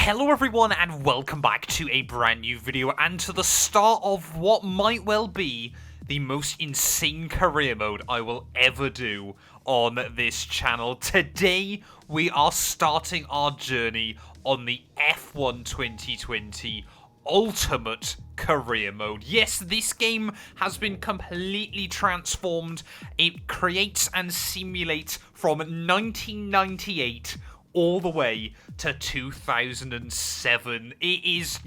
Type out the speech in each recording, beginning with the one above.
Hello everyone and welcome back to a brand new video and to the start of what might well be the most insane career mode I will ever do on this channel. Today we are starting our journey on the F1 2020 Ultimate Career Mode. Yes, this game has been completely transformed. It creates and simulates from 1998 all the way to 2007. It is,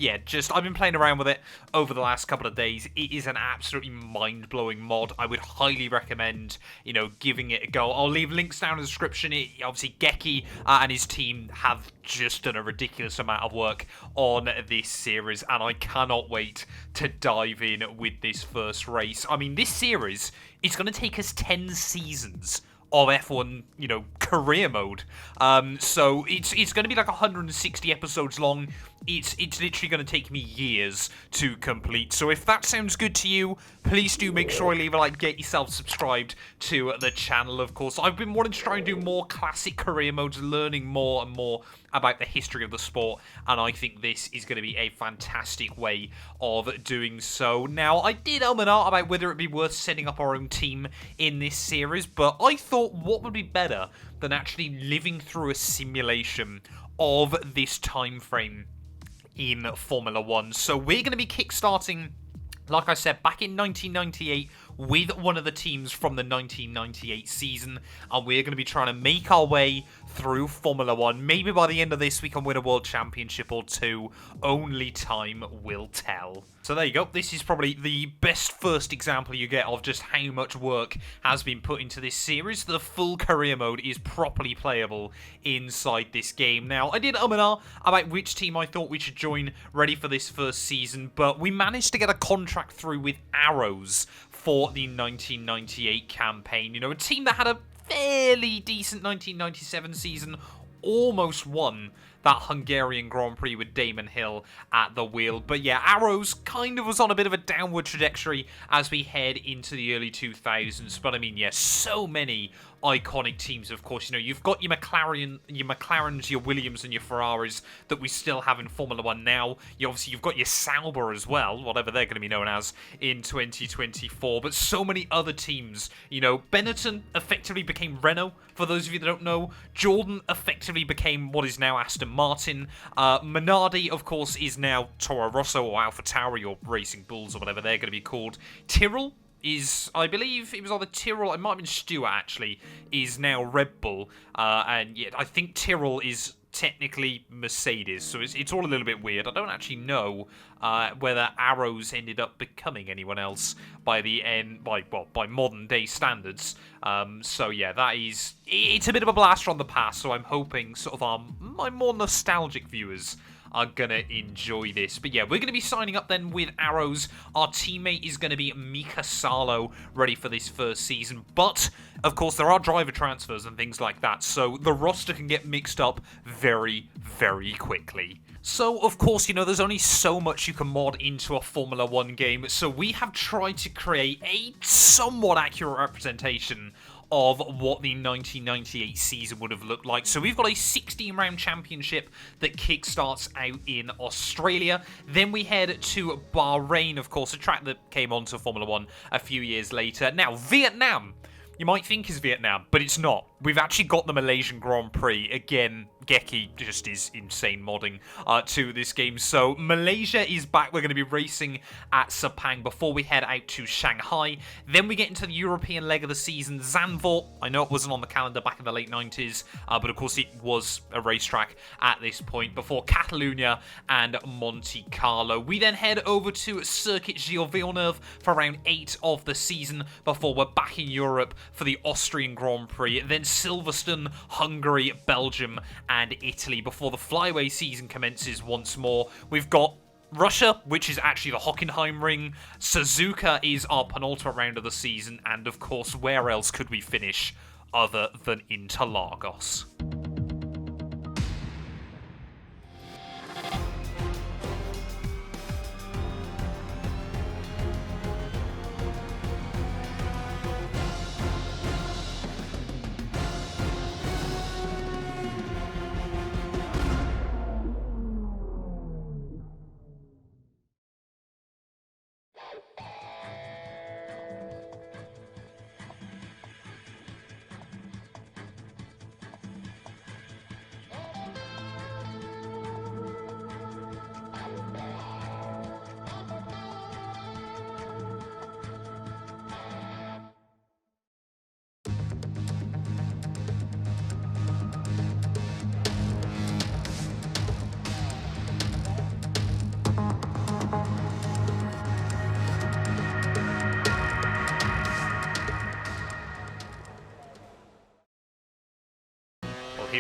I've been playing around with it over the last couple of days. It is an absolutely mind-blowing mod. I would highly recommend, giving it a go. I'll leave links down in the description. Obviously, Geki and his team have just done a ridiculous amount of work on this series, and I cannot wait to dive in with this first race. I mean, this series is going to take us 10 seasons of F1, career mode. So it's going to be like 160 episodes long. It's literally going to take me years to complete. So if that sounds good to you, please do make sure you leave a like, get yourself subscribed to the channel, of course. I've been wanting to try and do more classic career modes, learning more and more about the history of the sport, and I think this is going to be a fantastic way of doing so. Now, I did and ah about whether it'd be worth setting up our own team in this series, but I thought what would be better than actually living through a simulation of this time frame in Formula 1. So we're going to be kickstarting, like I said, back in 1998 with one of the teams from the 1998 season, and we're going to be trying to make our way through Formula 1. Maybe by the end of this we can win a World Championship or two. Only time will tell. So there you go. This is probably the best first example you get of just how much work has been put into this series. The full career mode is properly playable inside this game. Now, I did and ah about which team I thought we should join ready for this first season, but we managed to get a contract through with Arrows for the 1998 campaign. A team that had a fairly decent 1997 season, almost won that Hungarian Grand Prix with Damon Hill at the wheel. But yeah, Arrows kind of was on a bit of a downward trajectory as we head into the early 2000s. But I mean, yeah, so many iconic teams, of course. You've got your McLarens, your Williams, and your Ferraris that we still have in Formula 1 now. You've got your Sauber as well, whatever they're going to be known as in 2024. But so many other teams. Benetton effectively became Renault, for those of you that don't know. Jordan effectively became what is now Aston Martin. Minardi, of course, is now Toro Rosso or AlphaTauri or Racing Bulls or whatever they're going to be called. Tyrrell is, I believe, it was either Tyrrell, it might have been Stewart actually, is now Red Bull. And yet, I think Tyrrell is technically Mercedes, so it's all a little bit weird. I don't actually know whether Arrows ended up becoming anyone else by the end, by modern day standards. So yeah, it's a bit of a blast from the past, so I'm hoping sort of my more nostalgic viewers are gonna enjoy this. But yeah, we're gonna be signing up then with Arrows. Our teammate is gonna be Mika Salo, ready for this first season. But of course, there are driver transfers and things like that, so the roster can get mixed up very, very quickly. So, of course, there's only so much you can mod into a Formula 1 game, so we have tried to create a somewhat accurate representation of what the 1998 season would have looked like. So we've got a 16-round championship that kickstarts out in Australia. Then we head to Bahrain, of course, a track that came onto Formula 1 a few years later. Now, Vietnam, you might think is Vietnam, but it's not. We've actually got the Malaysian Grand Prix. Again, Geki just is insane modding to this game. So Malaysia is back. We're going to be racing at Sepang before we head out to Shanghai. Then we get into the European leg of the season. Zandvoort, I know it wasn't on the calendar back in the late 90s, but of course it was a racetrack at this point, before Catalunya and Monte Carlo. We then head over to Circuit Gilles Villeneuve for round 8 of the season before we're back in Europe for the Austrian Grand Prix. Then Silverstone, Hungary, Belgium, and Italy before the flyaway season commences once more. We've got Russia, which is actually the Hockenheim Ring. Suzuka is our penultimate round of the season. And of course, where else could we finish other than Interlagos?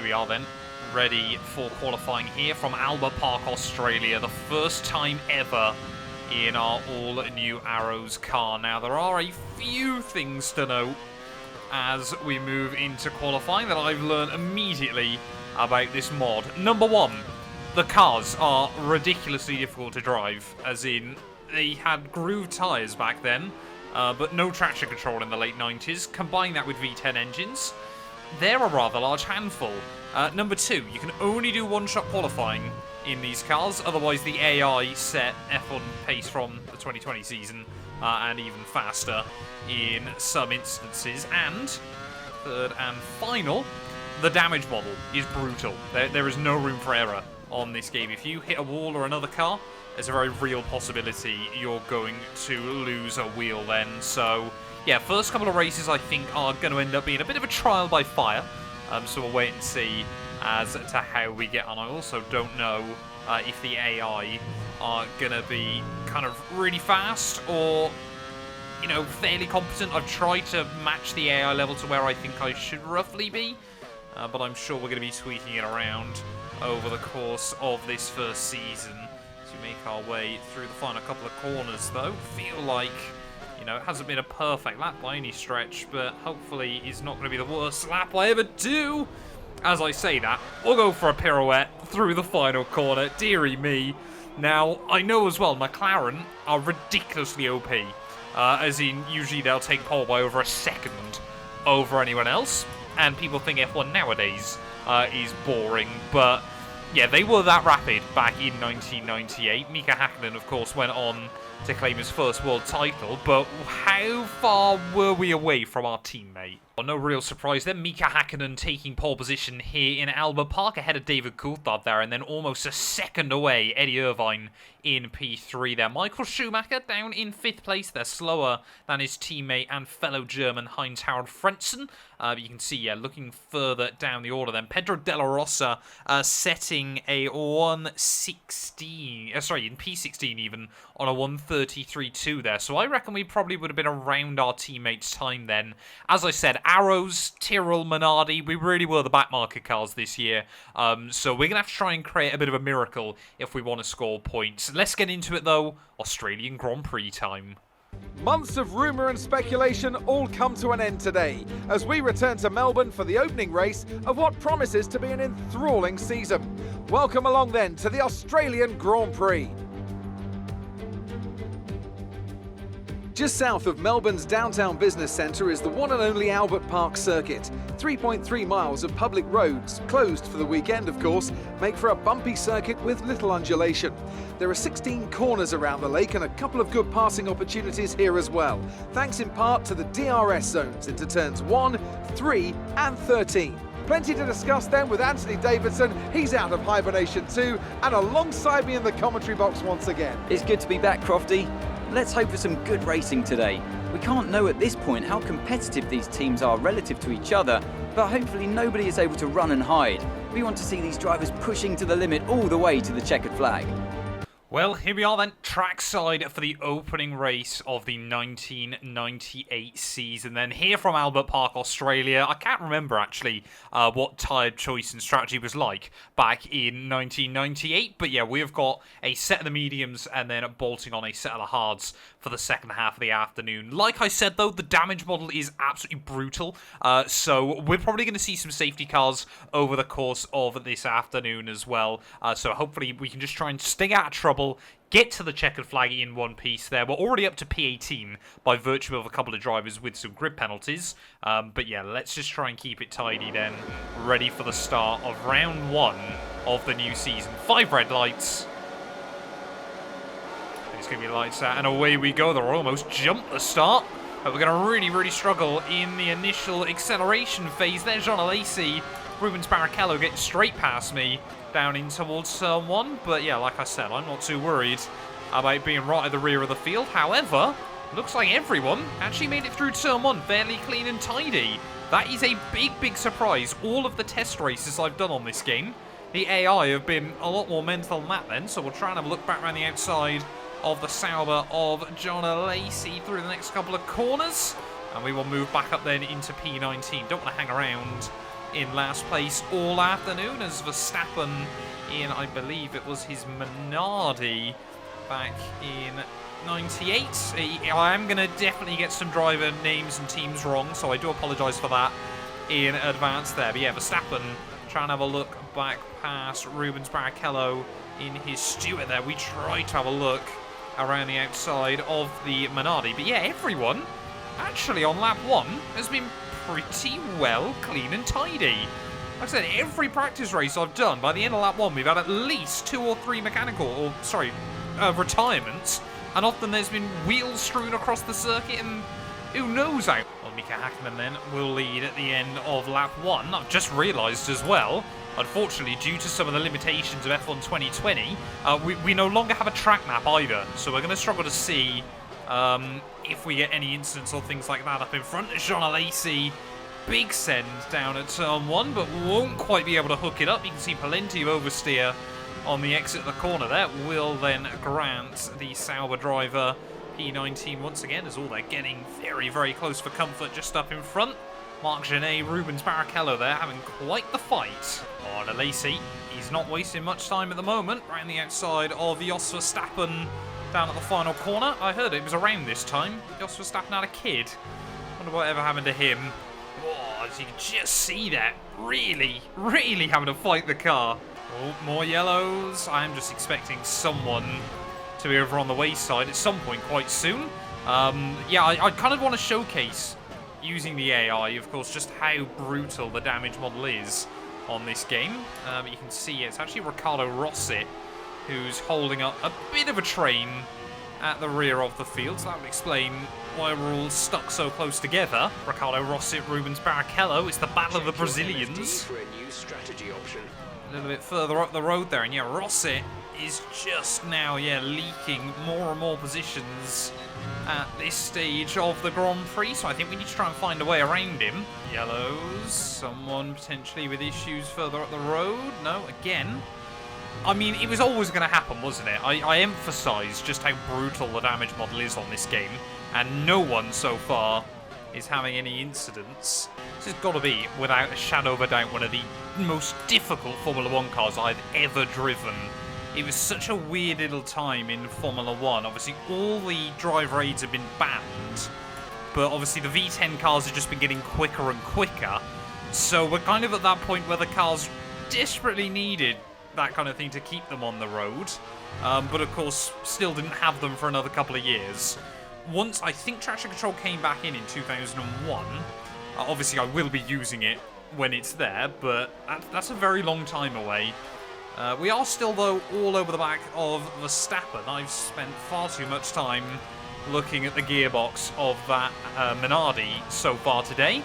we are then, ready for qualifying here from Albert Park, Australia. The first time ever in our all-new Arrows car. Now, there are a few things to note as we move into qualifying that I've learned immediately about this mod. Number one, the cars are ridiculously difficult to drive, as in, they had grooved tyres back then, but no traction control in the late 90s. Combine that with V10 engines, they're a rather large handful. Number two, you can only do one-shot qualifying in these cars, otherwise the AI set F1 pace from the 2020 season, and even faster in some instances. And third and final, the damage model is brutal. There is no room for error on this game. If you hit a wall or another car, there's a very real possibility you're going to lose a wheel then. So, yeah, first couple of races I think are going to end up being a bit of a trial by fire. So we'll wait and see as to how we get on. I also don't know if the AI are going to be kind of really fast or, you know, fairly competent. I've tried to match the AI level to where I think I should roughly be, but I'm sure we're going to be tweaking it around over the course of this first season. As we make our way through the final couple of corners, though, feel like, you know, it hasn't been a perfect lap by any stretch, but hopefully it's not going to be the worst lap I ever do. As I say that, we'll go for a pirouette through the final corner. Dearie me. Now, I know as well, McLaren are ridiculously OP. As in, usually they'll take pole by over a second over anyone else. And people think F1 nowadays is boring, but yeah, they were that rapid back in 1998. Mika Hakkinen, of course, went on to claim his first world title, but how far were we away from our teammate? Well, no real surprise then. Mika Hakkinen taking pole position here in Albert Park ahead of David Coulthard there, and then almost a second away, Eddie Irvine in P3 there. Michael Schumacher down in 5th place. They're slower than his teammate and fellow German Heinz-Harald Frentzen. But you can see, yeah, looking further down the order then, Pedro Della Rosa setting a 116, in P16 even, on a 133.2 there. So I reckon we probably would have been around our teammates' time then. As I said, Arrows, Tyrrell, Minardi, we really were the backmarker cars this year. So we're going to have to try and create a bit of a miracle if we want to score points. Let's get into it though. Australian Grand Prix time. Months of rumour and speculation all come to an end today as we return to Melbourne for the opening race of what promises to be an enthralling season. Welcome along then to the Australian Grand Prix. Just south of Melbourne's downtown business centre is the one and only Albert Park circuit. 3.3 miles of public roads, closed for the weekend of course, make for a bumpy circuit with little undulation. There are 16 corners around the lake and a couple of good passing opportunities here as well, thanks in part to the DRS zones into turns 1, 3 and 13. Plenty to discuss then with Anthony Davidson. He's out of hibernation too, and alongside me in the commentary box once again. It's good to be back, Crofty. Let's hope for some good racing today. We can't know at this point how competitive these teams are relative to each other, but hopefully nobody is able to run and hide. We want to see these drivers pushing to the limit all the way to the checkered flag. Well, here we are then, trackside for the opening race of the 1998 season. Then here from Albert Park, Australia. I can't remember actually what tyre choice and strategy was like back in 1998. But yeah, we've got a set of the mediums and then bolting on a set of the hards for the second half of the afternoon. Like I said though, the damage model is absolutely brutal. So we're probably going to see some safety cars over the course of this afternoon as well. So hopefully we can just try and stay out of trouble, get to the checkered flag in one piece there. We're already up to P18 by virtue of a couple of drivers with some grid penalties. But yeah, let's just try and keep it tidy then. Ready for the start of round 1 of the new season. 5 red lights. It's going to be lights out and away we go. They're almost jumped the start. But we're going to really struggle in the initial acceleration phase. There's John Alesi. Rubens Barrichello getting straight past me down in towards turn 1. But yeah, like I said, I'm not too worried about being right at the rear of the field. However, looks like everyone actually made it through turn 1 fairly clean and tidy. That is a big surprise. All of the test races I've done on this game, the AI have been a lot more mental than that then. So we'll try and have a look back around the outside of the Sauber of John Alesi through the next couple of corners. And we will move back up then into P19. Don't want to hang around in last place all afternoon as Verstappen in, I believe it was his Minardi back in 98. I am going to definitely get some driver names and teams wrong, so I do apologise for that in advance there. But yeah, Verstappen trying to have a look back past Rubens Barrichello in his Stewart there. We tried to have a look around the outside of the Minardi. But yeah, everyone actually on lap 1 has been pretty well clean and tidy. Like I said, every practice race I've done, by the end of lap 1, we've had at least 2 or 3 retirements. And often there's been wheels strewn across the circuit and who knows how. Well, Mika Hakkinen then will lead at the end of lap 1. I've just realised as well, unfortunately, due to some of the limitations of F1 2020, we no longer have a track map either. So we're going to struggle to see if we get any incidents or things like that up in front. Jean Alesi, big send down at turn 1, but won't quite be able to hook it up. You can see plenty of oversteer on the exit of the corner there. Will then grant the Sauber driver P19 once again, as all they're getting very, very close for comfort just up in front. Marc Genet, Rubens Barrichello there having quite the fight. On Alesi, he's not wasting much time at the moment. Around the outside of Jos Verstappen down at the final corner. I heard it was around this time Jos Verstappen had a kid. Wonder whatever happened to him. Oh, as you can just see that, really, really having to fight the car. Oh, more yellows. I am just expecting someone to be over on the wayside at some point quite soon. Yeah, I kind of want to showcase, using the AI, of course, just how brutal the damage model is on this game. You can see it's actually Riccardo Rossi who's holding up a bit of a train at the rear of the field, so that would explain why we're all stuck so close together. Riccardo Rossi, Rubens Barrichello, it's the battle of the Brazilians. A little bit further up the road there, and yeah, Rossi is just now, leaking more and more positions at this stage of the Grand Prix, so I think we need to try and find a way around him. Yellows, someone potentially with issues further up the road. No, again. I mean, it was always going to happen, wasn't it? I emphasised just how brutal the damage model is on this game, and no one so far is having any incidents. This has got to be, without a shadow of a doubt, one of the most difficult Formula 1 cars I've ever driven. It was such a weird little time in Formula 1. Obviously, all the driver aids have been banned, but obviously the V10 cars have just been getting quicker and quicker. So we're kind of at that point where the cars desperately needed that kind of thing to keep them on the road, but of course still didn't have them for another couple of years. Once I think traction control came back in 2001, obviously I will be using it when it's there, but that's a very long time away. We are still, though, all over the back of Verstappen. I've spent far too much time looking at the gearbox of that Minardi so far today.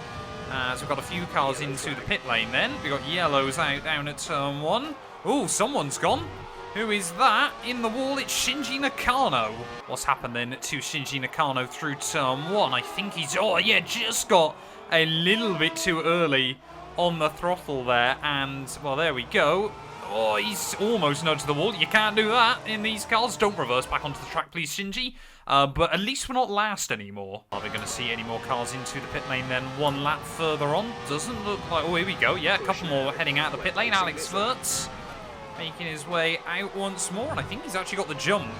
So we've got a few cars into the pit lane then. We've got yellows out down at turn 1. Oh, someone's gone. Who is that? In the wall, it's Shinji Nakano. What's happened then to Shinji Nakano through turn 1? I think he's, just got a little bit too early on the throttle there. And, well, there we go. Oh, he's almost nudged the wall. You can't do that in these cars. Don't reverse back onto the track, please, Shinji. But at least we're not last anymore. Are we going to see any more cars into the pit lane then one lap further on? Doesn't look like... Oh, here we go. Yeah, a couple more heading out of the pit lane. Alex Wirtz making his way out once more. And I think he's actually got the jump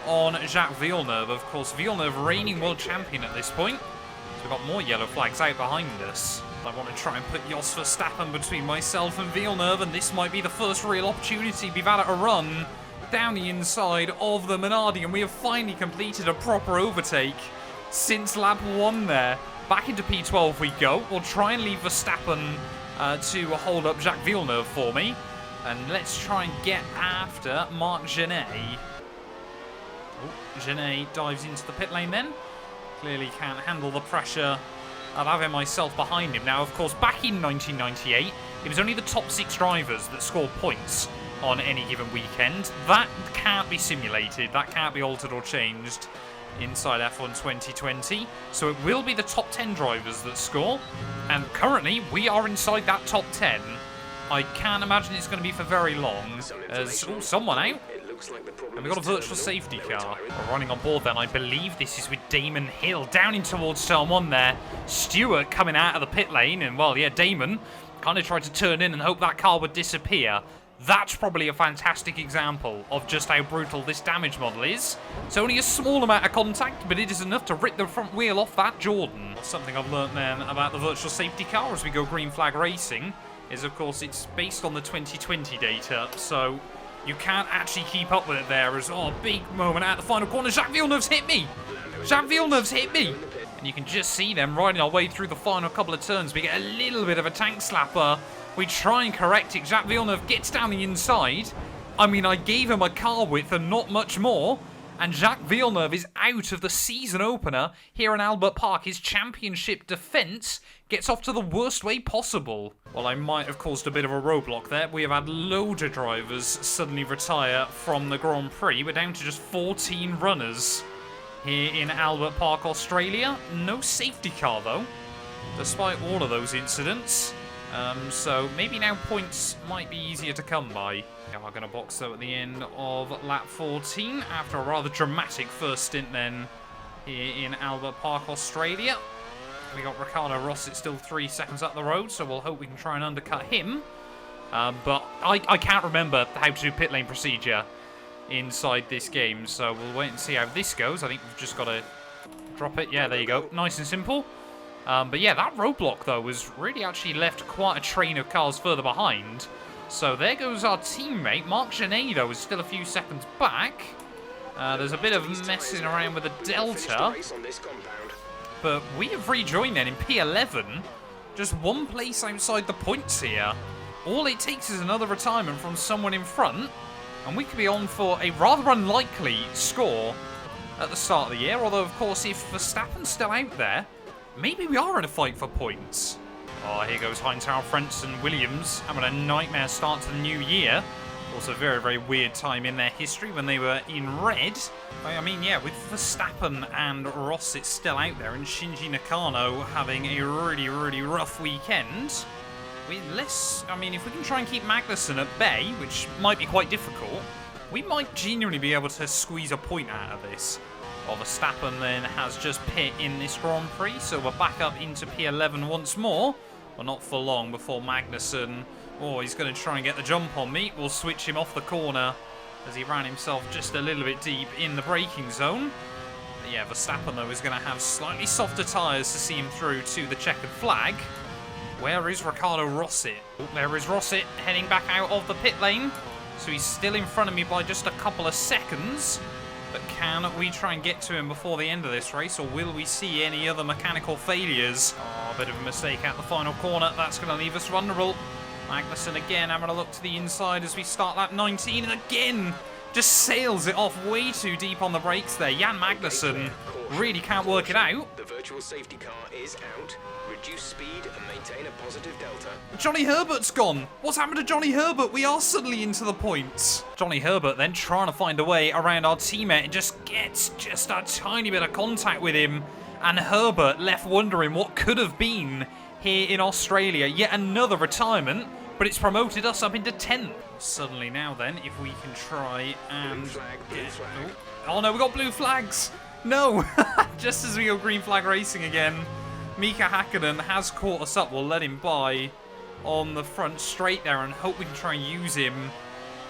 on Jacques Villeneuve. Of course, Villeneuve reigning world champion at this point. So we've got more yellow flags out behind us. I want to try and put Jos Verstappen between myself and Villeneuve, and this might be the first real opportunity we've had at a run down the inside of the Minardi, and we have finally completed a proper overtake since lap 1 there. Back into P12 we go. We'll try and leave Verstappen to hold up Jacques Villeneuve for me, and let's try and get after Marc Genet. Oh, Genet dives into the pit lane then. Clearly can't handle the pressure of having myself behind him. Now, of course, back in 1998, it was only the top 6 drivers that scored points on any given weekend. That can't be simulated. That can't be altered or changed inside F1 2020. So it will be the top 10 drivers that score. And currently, we are inside that top 10. I can't imagine it's going to be for very long. As someone out. And we've got a virtual safety car. We're running on board then. I believe this is with Damon Hill. Down in towards turn 1 there. Stewart coming out of the pit lane. And, well, yeah, Damon kind of tried to turn in and hope that car would disappear. That's probably a fantastic example of just how brutal this damage model is. It's only a small amount of contact, but it is enough to rip the front wheel off that Jordan. Something I've learnt then about the virtual safety car as we go green flag racing is, of course, it's based on the 2020 data, so you can't actually keep up with it there. As, oh, big moment at the final corner. Jacques Villeneuve's hit me! Jacques Villeneuve's hit me! And you can just see them riding our way through the final couple of turns. We get a little bit of a tank slapper. We try and correct it. Jacques Villeneuve gets down the inside. I mean, I gave him a car width and not much more. And Jacques Villeneuve is out of the season opener here in Albert Park. His championship defence gets off to the worst way possible. Well, I might have caused a bit of a roadblock there. We have had loads of drivers suddenly retire from the Grand Prix. We're down to just 14 runners here in Albert Park, Australia. No safety car, though, despite all of those incidents. So maybe now points might be easier to come by. Now we're going to box, though, at the end of lap 14 after a rather dramatic first stint then here in Albert Park, Australia. We got Ricardo Rossi still 3 seconds up the road, so we'll hope we can try and undercut him. But I can't remember how to do pit lane procedure inside this game, so we'll wait and see how this goes. I think we've just got to drop it. Yeah, there you go. Nice and simple. But yeah, that roadblock, though, was really actually left quite a train of cars further behind. So there goes our teammate. Marc Genet, though, is still a few seconds back. There's a bit of messing around with the Delta. But we have rejoined then in P11. Just one place outside the points here. All it takes is another retirement from someone in front, and we could be on for a rather unlikely score at the start of the year. Although, of course, if Verstappen's still out there, maybe we are in a fight for points. Oh, here goes Heinz-Harald Frentzen Williams having a nightmare start to the new year. Also, very, very weird time in their history when they were in red. I mean, yeah, with Verstappen and Rossi still out there and Shinji Nakano having a really, really rough weekend. I mean, if we can try and keep Magnussen at bay, which might be quite difficult, we might genuinely be able to squeeze a point out of this. Well, Verstappen then has just pit in this Grand Prix, so we're back up into P11 once more. Well, not for long before Magnussen, oh, he's going to try and get the jump on me. We'll switch him off the corner as he ran himself just a little bit deep in the braking zone. But yeah, Verstappen, though, is going to have slightly softer tyres to see him through to the checkered flag. Where is Ricardo Rossi? Oh, there is Rossi heading back out of the pit lane. So he's still in front of me by just a couple of seconds. But can we try and get to him before the end of this race, or will we see any other mechanical failures? Oh, a bit of a mistake at the final corner. That's going to leave us vulnerable. Magnussen again having a look to the inside as we start lap 19, and again just sails it off way too deep on the brakes there. Jan Magnussen really can't work it out. The virtual safety car is out. Reduce speed and maintain a positive delta. Johnny Herbert's gone. What's happened to Johnny Herbert? We are suddenly into the points. Johnny Herbert then trying to find a way around our teammate and just gets just a tiny bit of contact with him. And Herbert left wondering what could have been here in Australia. Yet another retirement, but it's promoted us up into 10th. Suddenly now then, if we can try and... Blue flag. Oh no, we got blue flags. No, just as we go green flag racing again. Mika Hakkinen has caught us up. We'll let him by on the front straight there and hope we can try and use him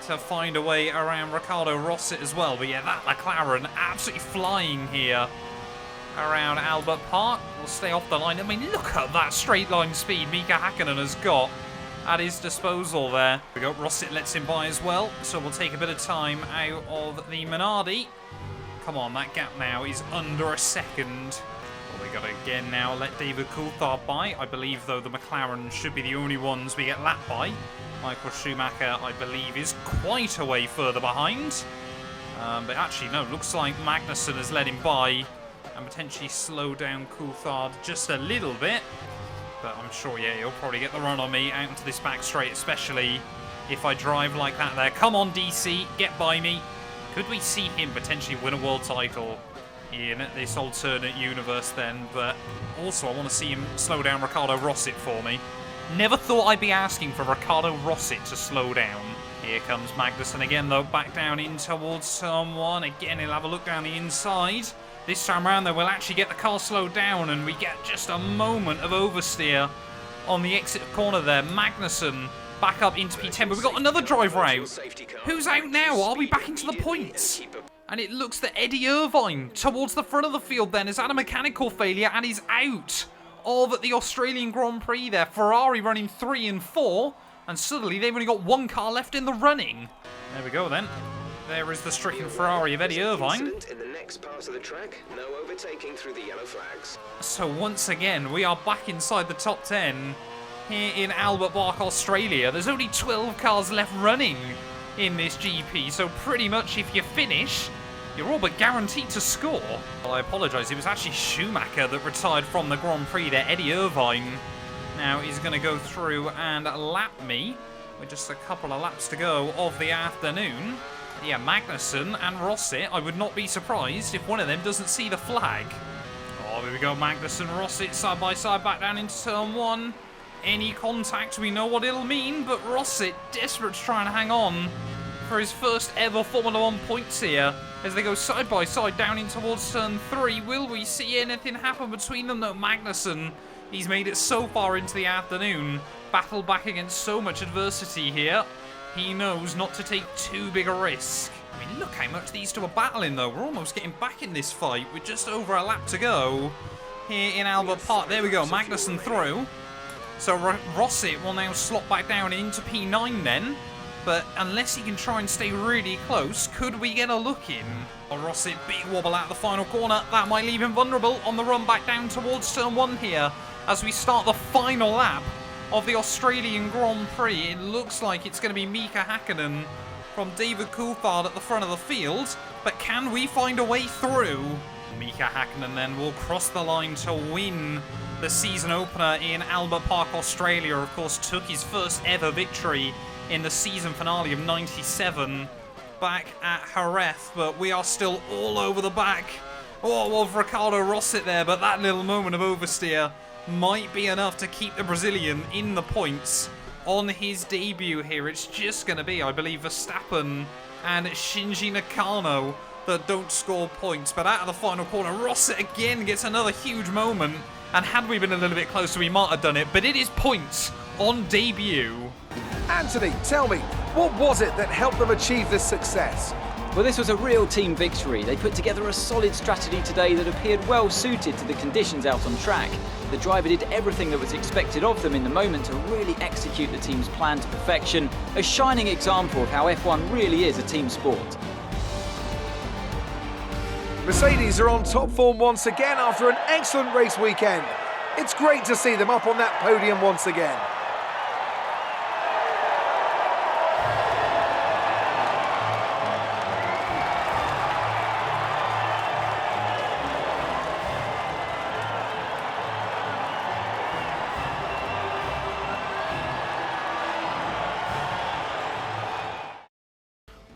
to find a way around Ricardo Rossi as well. But yeah, that McLaren absolutely flying here around Albert Park. We'll stay off the line. I mean, look at that straight line speed Mika Hakkinen has got at his disposal there. We go, Rossi lets him by as well, so we'll take a bit of time out of the Minardi. Come on, that gap now is under a second. Well, we got to again now let David Coulthard by. I believe, though, the McLaren should be the only ones we get lapped by. Michael Schumacher, I believe, is quite a way further behind. But actually, no, looks like Magnussen has let him by and potentially slow down Coulthard just a little bit. But I'm sure, yeah, he'll probably get the run on me out into this back straight, especially if I drive like that there. Come on, DC, get by me. Could we see him potentially win a world title in this alternate universe then? But also, I want to see him slow down Ricardo Rossi for me. Never thought I'd be asking for Ricardo Rossi to slow down. Here comes Magnussen again, though, back down in towards someone. Again, he'll have a look down the inside. This time around, though, we'll actually get the car slowed down, and we get just a moment of oversteer on the exit corner there. Magnussen back up into P10, but we've got another driver out. Who's out now? Are we back into the points? And it looks that Eddie Irvine towards the front of the field then has had a mechanical failure and is out of the Australian Grand Prix there. Ferrari running 3 and 4, and suddenly they've only got one car left in the running. There we go then. There is the stricken Ferrari of Eddie Irvine. In the next part of the track, no overtaking through the yellow flags. So once again, we are back inside the top 10 here in Albert Park, Australia. There's only 12 cars left running in this GP, so pretty much if you finish, you're all but guaranteed to score. Well, I apologise, it was actually Schumacher that retired from the Grand Prix there. Eddie Irvine now is going to go through and lap me with just a couple of laps to go of the afternoon. Yeah, Magnussen and Rossit, I would not be surprised if one of them doesn't see the flag. Oh, here we go, Magnussen, Rossit side by side back down into turn 1. Any contact, we know what it'll mean, but Rossit desperate to try and hang on for his first ever Formula 1 points here as they go side by side down in towards turn 3. Will we see anything happen between them? No, Magnussen, he's made it so far into the afternoon, battled back against so much adversity here. He knows not to take too big a risk. I mean, look how much these two are battling though. We're almost getting back in this fight with just over a lap to go here in Albert Park. There we go, Magnussen through. So Rossit will now slot back down into P9 then. But unless he can try and stay really close, could we get a look in? Oh, Rossit, big wobble out the final corner. That might leave him vulnerable on the run back down towards turn 1 here as we start the final lap of the Australian Grand Prix. It looks like it's going to be Mika Hakkinen from David Coulthard at the front of the field. But can we find a way through? Mika Hakkinen then will cross the line to win the season opener in Albert Park, Australia. Of course, took his first ever victory in the season finale of 97 back at Jerez, but we are still all over the back of Ricardo Rossit there, but that little moment of oversteer might be enough to keep the Brazilian in the points on his debut here. It's just going to be, I believe, Verstappen and Shinji Nakano that don't score points, but out of the final corner, Rossit again gets another huge moment, and had we been a little bit closer, we might have done it, but it is points on debut. Anthony, tell me, what was it that helped them achieve this success? Well, this was a real team victory. They put together a solid strategy today that appeared well suited to the conditions out on track. The driver did everything that was expected of them in the moment to really execute the team's plan to perfection. A shining example of how F1 really is a team sport. Mercedes are on top form once again after an excellent race weekend. It's great to see them up on that podium once again.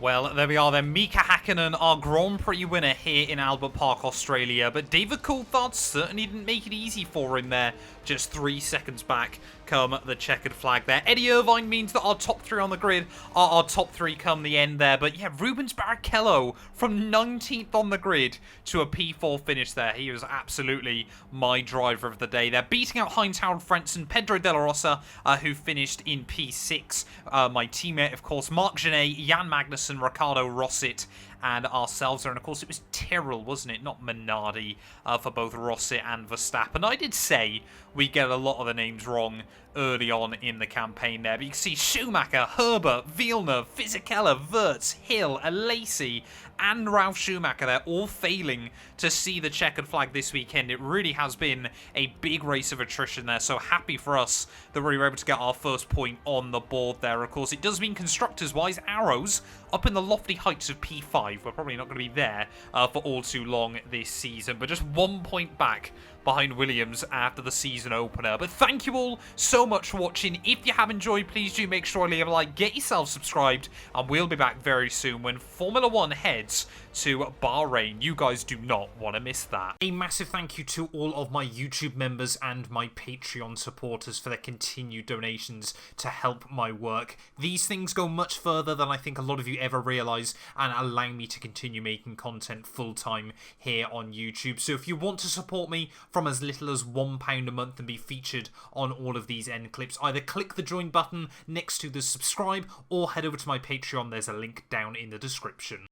Well, there we are then. Mika Hakkinen, our Grand Prix winner here in Albert Park, Australia. But David Coulthard certainly didn't make it easy for him there. Just 3 seconds back come the checkered flag there. Eddie Irvine means that our top 3 on the grid are our top 3 come the end there. But yeah, Rubens Barrichello from 19th on the grid to a P4 finish there. He was absolutely my driver of the day there. Beating out Heinz-Harald Frentzen, Pedro De La Rosa, who finished in P6. My teammate, of course, Marc Genet, Jan Magnussen, Ricardo Rossit, and ourselves there. And of course, it was Tyrrell, wasn't it? Not Minardi for both Rossit and Verstappen. I did say we get a lot of the names wrong early on in the campaign there. But you can see Schumacher, Herbert, Villeneuve, Fisichella, Wirtz, Hill, Lacey, and Ralf Schumacher. They're all failing to see the checkered flag this weekend. It really has been a big race of attrition there. So happy for us that we were able to get our first point on the board there. Of course, it does mean constructors-wise, Arrows up in the lofty heights of P5. We're probably not going to be there for all too long this season, but just 1 point back behind Williams after the season opener. But thank you all so much for watching. If you have enjoyed, please do make sure to leave a like, get yourself subscribed, and we'll be back very soon when Formula 1 heads to Bahrain. You guys do not want to miss that. A massive thank you to all of my YouTube members and my Patreon supporters for their continued donations to help my work. These things go much further than I think a lot of you ever realise and allow me to continue making content full-time here on YouTube. So if you want to support me from as little as £1 a month and be featured on all of these end clips. Either click the join button next to the subscribe or head over to my Patreon. There's a link down in the description.